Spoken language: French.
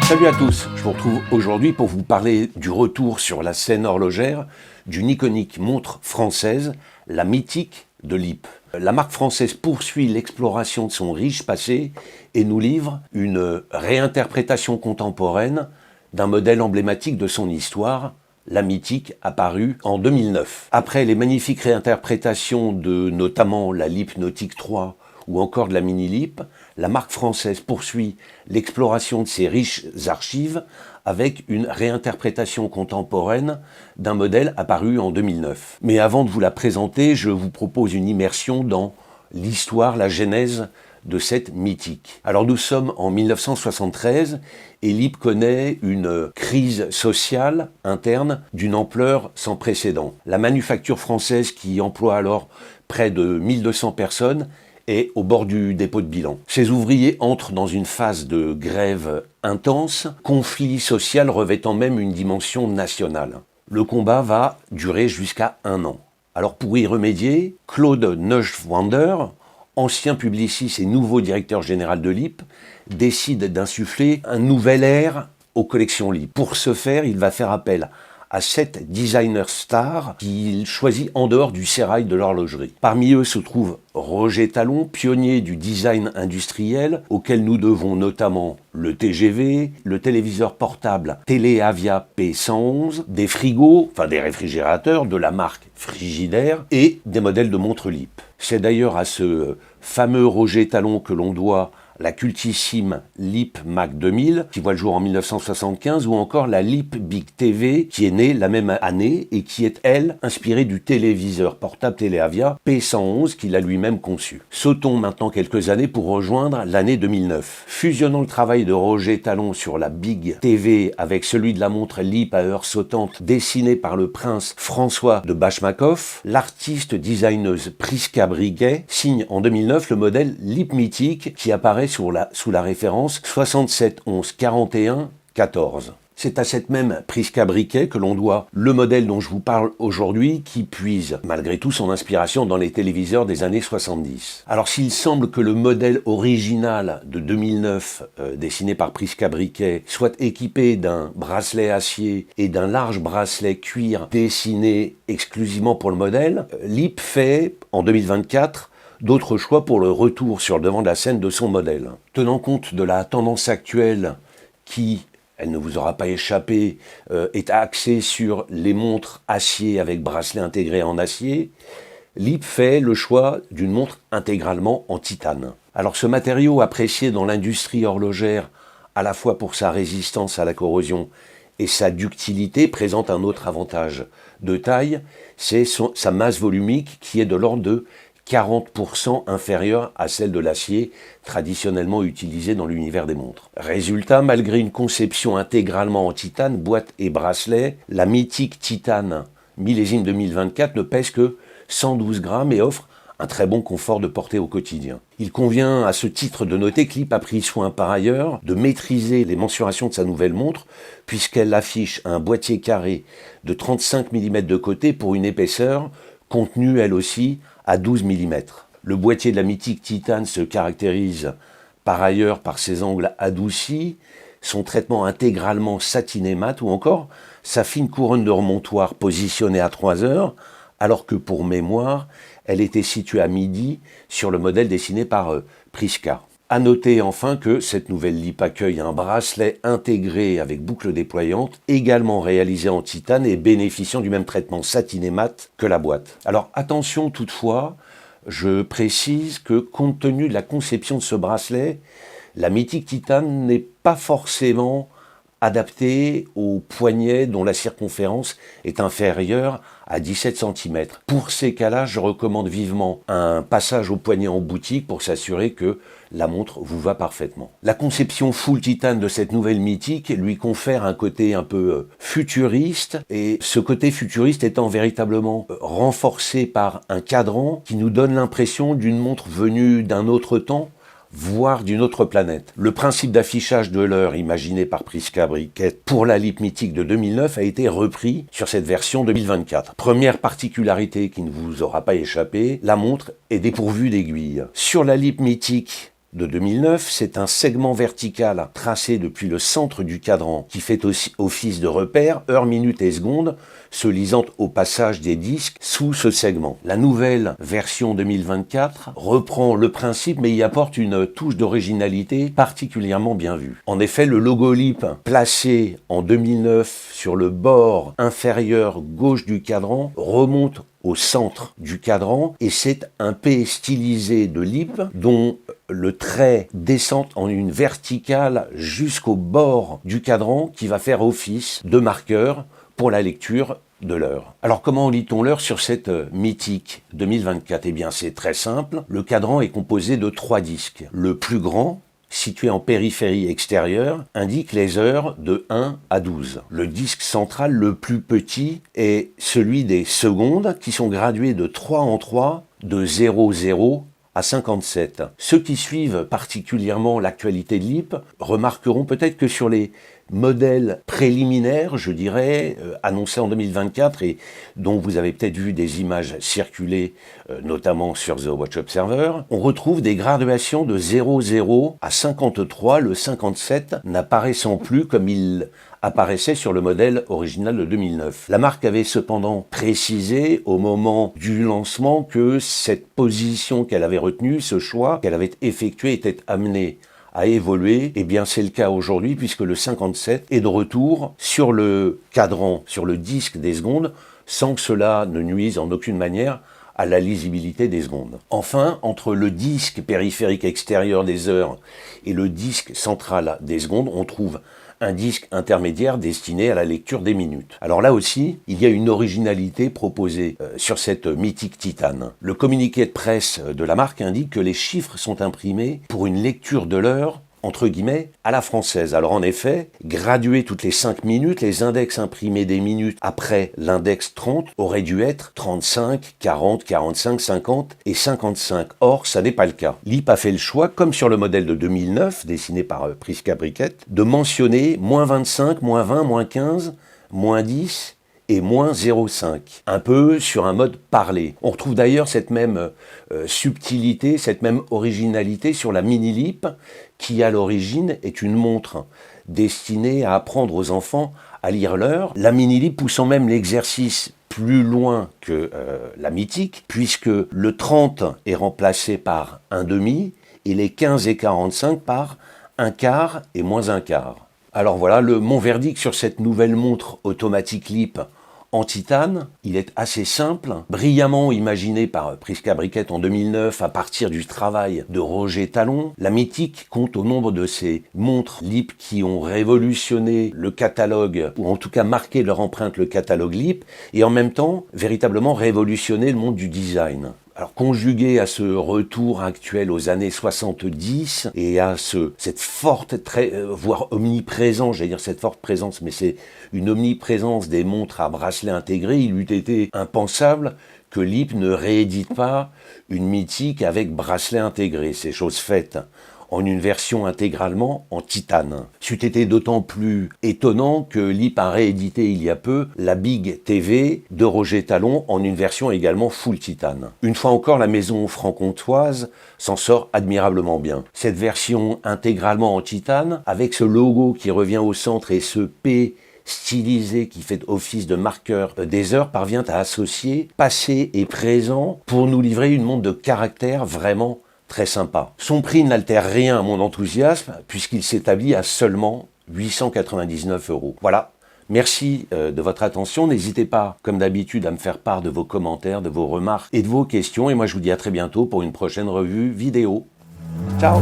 Salut à tous, je vous retrouve aujourd'hui pour vous parler du retour sur la scène horlogère d'une iconique montre française, la mythique de LIP. La marque française poursuit l'exploration de son riche passé et nous livre une réinterprétation contemporaine d'un modèle emblématique de son histoire, la mythique, apparue en 2009. Après les magnifiques réinterprétations de notamment la LIP Nautique 3 ou encore de la Mini LIP, la marque française poursuit l'exploration de ses riches archives avec une réinterprétation contemporaine d'un modèle apparu en 2009. Mais avant de vous la présenter, je vous propose une immersion dans l'histoire, la genèse de cette mythique. Alors nous sommes en 1973 et LIP connaît une crise sociale interne d'une ampleur sans précédent. La manufacture française, qui emploie alors près de 1200 personnes, est au bord du dépôt de bilan. Ces ouvriers entrent dans une phase de grève intense, conflit social revêtant même une dimension nationale. Le combat va durer jusqu'à 1 an. Alors pour y remédier, Claude Neuschwander, ancien publiciste et nouveau directeur général de LIP, décide d'insuffler un nouvel air aux collections LIP. Pour ce faire, il va faire appel à 7 designers stars qu'il choisit en dehors du sérail de l'horlogerie. Parmi eux se trouve Roger Talon, pionnier du design industriel, auquel nous devons notamment le TGV, le téléviseur portable Téléavia P111, des frigos, enfin des réfrigérateurs de la marque Frigidaire et des modèles de montres LIP. C'est d'ailleurs à ce fameux Roger Talon que l'on doit la cultissime LIP Mac 2000, qui voit le jour en 1975, ou encore la LIP Big TV, qui est née la même année et qui est, elle, inspirée du téléviseur portable Téléavia P111 qu'il a lui-même conçu. Sautons maintenant quelques années pour rejoindre l'année 2009. Fusionnant le travail de Roger Talon sur la Big TV avec celui de la montre LIP à heure sautante dessinée par le prince François de Bachmakoff, l'artiste designeuse Prisca Briquet signe en 2009 le modèle LIP mythique qui apparaît sous la référence 67 11 41 14. C'est à cette même Prisca Briquet que l'on doit le modèle dont je vous parle aujourd'hui, qui puise malgré tout son inspiration dans les téléviseurs des années 70. Alors s'il semble que le modèle original de 2009, dessiné par Prisca Briquet, soit équipé d'un bracelet acier et d'un large bracelet cuir dessiné exclusivement pour le modèle, LIP fait, en 2024, d'autres choix pour le retour sur le devant de la scène de son modèle. Tenant compte de la tendance actuelle qui, elle ne vous aura pas échappé, est axée sur les montres acier avec bracelet intégré en acier, LIP fait le choix d'une montre intégralement en titane. Alors ce matériau apprécié dans l'industrie horlogère à la fois pour sa résistance à la corrosion et sa ductilité présente un autre avantage de taille, c'est sa masse volumique qui est de l'ordre de 40% inférieure à celle de l'acier traditionnellement utilisé dans l'univers des montres. Résultat, malgré une conception intégralement en titane, boîte et bracelet, la mythique titane millésime 2024 ne pèse que 112 grammes et offre un très bon confort de portée au quotidien. Il convient à ce titre de noter que LIP a pris soin par ailleurs de maîtriser les mensurations de sa nouvelle montre puisqu'elle affiche un boîtier carré de 35 mm de côté pour une épaisseur contenue elle aussi à 12 mm. Le boîtier de la mythique titane se caractérise par ailleurs par ses angles adoucis, son traitement intégralement satiné mat ou encore sa fine couronne de remontoir positionnée à 3 heures, alors que pour mémoire, elle était située à midi sur le modèle dessiné par Prisca. À noter enfin que cette nouvelle LIP accueille un bracelet intégré avec boucle déployante, également réalisé en titane et bénéficiant du même traitement satiné mat que la boîte. Alors attention toutefois, je précise que compte tenu de la conception de ce bracelet, la mythique titane n'est pas forcément adaptée au poignet dont la circonférence est inférieure à 17 cm. Pour ces cas-là, je recommande vivement un passage au poignet en boutique pour s'assurer que la montre vous va parfaitement. La conception full titane de cette nouvelle mythique lui confère un côté un peu futuriste, et ce côté futuriste étant véritablement renforcé par un cadran qui nous donne l'impression d'une montre venue d'un autre temps, voire d'une autre planète. Le principe d'affichage de l'heure imaginé par Prisca Briquet pour la LIP mythique de 2009 a été repris sur cette version 2024. Première particularité qui ne vous aura pas échappé, la montre est dépourvue d'aiguille. Sur la LIP mythique de 2009, c'est un segment vertical tracé depuis le centre du cadran qui fait aussi office de repère, heure, minute et seconde, se lisant au passage des disques sous ce segment. La nouvelle version 2024 reprend le principe mais y apporte une touche d'originalité particulièrement bien vue. En effet, le logo LIP placé en 2009 sur le bord inférieur gauche du cadran remonte au centre du cadran et c'est un P stylisé de LIP dont le trait descend en une verticale jusqu'au bord du cadran qui va faire office de marqueur pour la lecture de l'heure. Alors comment lit-on l'heure sur cette mythique 2024 ? Eh bien c'est très simple, le cadran est composé de 3 disques. Le plus grand, situé en périphérie extérieure, indique les heures de 1 à 12. Le disque central le plus petit est celui des secondes qui sont graduées de 3 en 3, de 00 à 57. Ceux qui suivent particulièrement l'actualité de LIP remarqueront peut-être que sur les modèles préliminaires, je dirais, annoncés en 2024 et dont vous avez peut-être vu des images circuler, notamment sur The Watch Observer, on retrouve des graduations de 00 à 53, le 57 n'apparaissant plus comme il apparaissait sur le modèle original de 2009. La marque avait cependant précisé au moment du lancement que cette position qu'elle avait retenue, ce choix qu'elle avait effectué était amené à évoluer, et bien c'est le cas aujourd'hui puisque le 57 est de retour sur le cadran, sur le disque des secondes, sans que cela ne nuise en aucune manière à la lisibilité des secondes. Enfin, entre le disque périphérique extérieur des heures et le disque central des secondes, on trouve un disque intermédiaire destiné à la lecture des minutes. Alors là aussi, il y a une originalité proposée sur cette mythique titane. Le communiqué de presse de la marque indique que les chiffres sont imprimés pour une lecture de l'heure entre guillemets, à la française. Alors en effet, gradués toutes les 5 minutes, les index imprimés des minutes après l'index 30 auraient dû être 35, 40, 45, 50 et 55. Or, ça n'est pas le cas. LIP a fait le choix, comme sur le modèle de 2009, dessiné par Prisca Briquette, de mentionner moins 25, moins 20, moins 15, moins 10 et moins 0,5, un peu sur un mode parlé. On retrouve d'ailleurs cette même subtilité, cette même originalité sur la mini-LIP, qui à l'origine est une montre destinée à apprendre aux enfants à lire l'heure. La mini-LIP poussant même l'exercice plus loin que la mythique, puisque le 30 est remplacé par un demi, et les 15 et 45 par un quart et moins un quart. Alors voilà, mon verdict sur cette nouvelle montre automatique LIP en titane, il est assez simple, brillamment imaginé par Prisca Briquette en 2009 à partir du travail de Roger Talon. La mythique compte au nombre de ces montres LIP qui ont révolutionné le catalogue, ou en tout cas marqué leur empreinte le catalogue LIP, et en même temps véritablement révolutionné le monde du design. Alors conjugué à ce retour actuel aux années 70 et à cette forte, voire omniprésence, j'allais dire cette forte présence, mais c'est une omniprésence des montres à bracelet intégré, il eût été impensable que LIP ne réédite pas une mythique avec bracelet intégré. C'est chose faite en une version intégralement en titane. C'eût été d'autant plus étonnant que LIP a réédité il y a peu la Big TV de Roger Talon en une version également full titane. Une fois encore, la maison franc-comtoise s'en sort admirablement bien. Cette version intégralement en titane, avec ce logo qui revient au centre et ce P stylisé qui fait office de marqueur des heures, parvient à associer passé et présent pour nous livrer une montre de caractère vraiment très sympa. Son prix n'altère rien à mon enthousiasme puisqu'il s'établit à seulement 899 €. Voilà. Merci de votre attention. N'hésitez pas, comme d'habitude, à me faire part de vos commentaires, de vos remarques et de vos questions. Et moi, je vous dis à très bientôt pour une prochaine revue vidéo. Ciao!